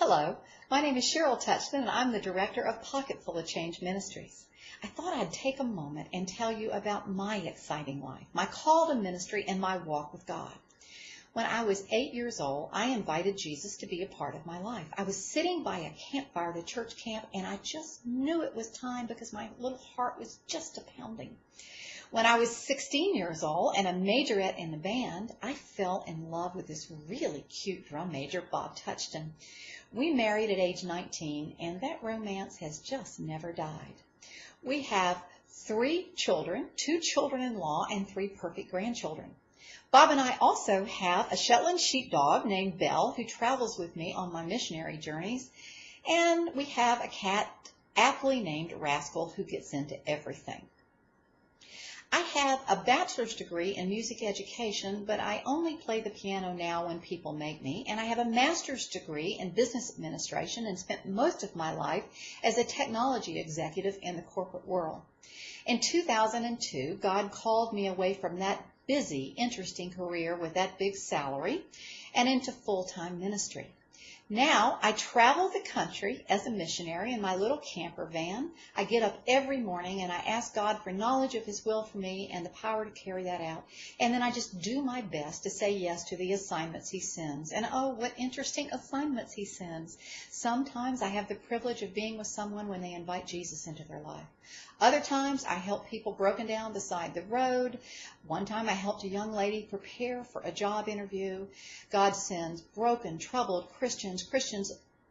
Hello, my name is Cheryl Touchton, and I'm the director of Pocketful of Change Ministries. I thought I'd take a moment and tell you about my exciting life, my call to ministry, and my walk with God. When I was 8 years old, I invited Jesus to be a part of my life. I was sitting by a campfire at a church camp, and I just knew it was time because my little heart was just a-pounding. When I was 16 years old and a majorette in the band, I fell in love with this really cute drum major, Bob Touchton. We married at age 19, and that romance has just never died. We have 3 children, 2 children-in-law, and 3 perfect grandchildren. Bob and I also have a Shetland sheepdog named Belle who travels with me on my missionary journeys, and we have a cat aptly named Rascal who gets into everything. I have a bachelor's degree in music education, but I only play the piano now when people make me, and I have a master's degree in business administration and spent most of my life as a technology executive in the corporate world. In 2002, God called me away from that busy, interesting career with that big salary and into full-time ministry. Now, I travel the country as a missionary in my little camper van. I get up every morning and I ask God for knowledge of His will for me and the power to carry that out. And then I just do my best to say yes to the assignments He sends. And oh, what interesting assignments He sends. Sometimes I have the privilege of being with someone when they invite Jesus into their life. Other times, I help people broken down beside the road. One time, I helped a young lady prepare for a job interview. God sends broken, troubled Christians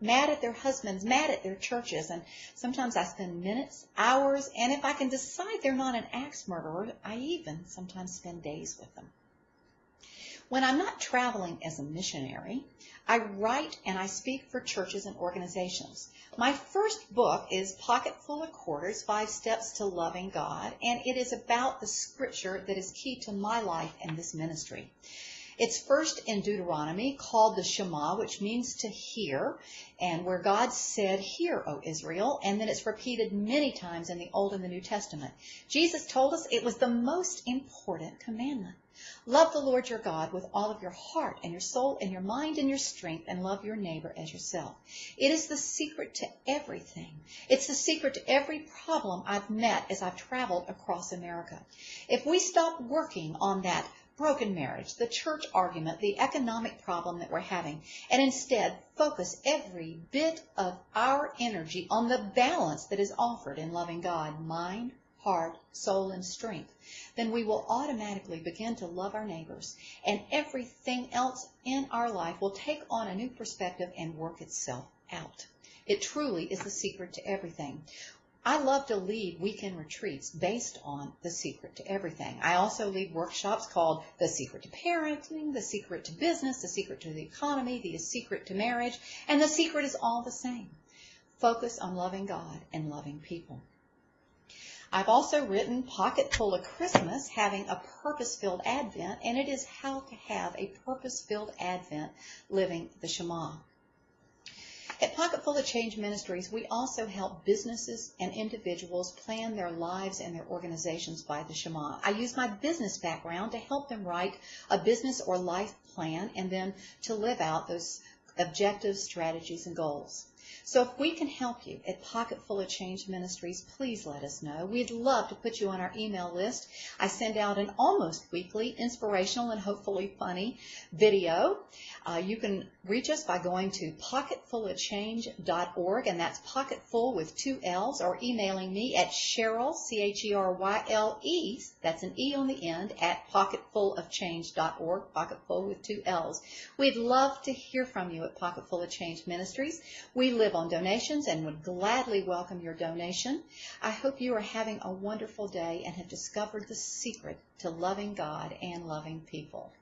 mad at their husbands, mad at their churches. And sometimes I spend minutes, hours, and if I can decide they're not an axe murderer, I even sometimes spend days with them. When I'm not traveling as a missionary, I write and I speak for churches and organizations. My first book is Pocketful of Quarters, 5 Steps to Loving God, and it is about the scripture that is key to my life and this ministry. It's first in Deuteronomy, called the Shema, which means to hear, and where God said, "Hear, O Israel," and then it's repeated many times in the Old and the New Testament. Jesus told us it was the most important commandment. Love the Lord your God with all of your heart and your soul and your mind and your strength, and love your neighbor as yourself. It is the secret to everything. It's the secret to every problem I've met as I've traveled across America. If we stop working on that broken marriage, the church argument, the economic problem that we're having, and instead focus every bit of our energy on the balance that is offered in loving God, mind, heart, soul, and strength, then we will automatically begin to love our neighbors, and everything else in our life will take on a new perspective and work itself out. It truly is the secret to everything. I love to lead weekend retreats based on the secret to everything. I also lead workshops called The Secret to Parenting, The Secret to Business, The Secret to the Economy, The Secret to Marriage, and the secret is all the same. Focus on loving God and loving people. I've also written Pocketful of Christmas, having a purpose-filled Advent, and it is how to have a purpose-filled Advent living the Shema. At Pocketful of Change Ministries, we also help businesses and individuals plan their lives and their organizations by the Shema. I use my business background to help them write a business or life plan and then to live out those objectives, strategies, and goals. So if we can help you at Pocketful of Change Ministries, please let us know. We'd love to put you on our email list. I send out an almost weekly, inspirational, and hopefully funny video. You can reach us by going to pocketfulofchange.org, and that's pocketful with 2 L's, or emailing me at Cheryl, C-H-E-R-Y-L-E, that's an E on the end, at pocketfulofchange.org, pocketful with 2 L's. We'd love to hear from you at Pocketful of Change Ministries. We live on donations and would gladly welcome your donation. I hope you are having a wonderful day and have discovered the secret to loving God and loving people.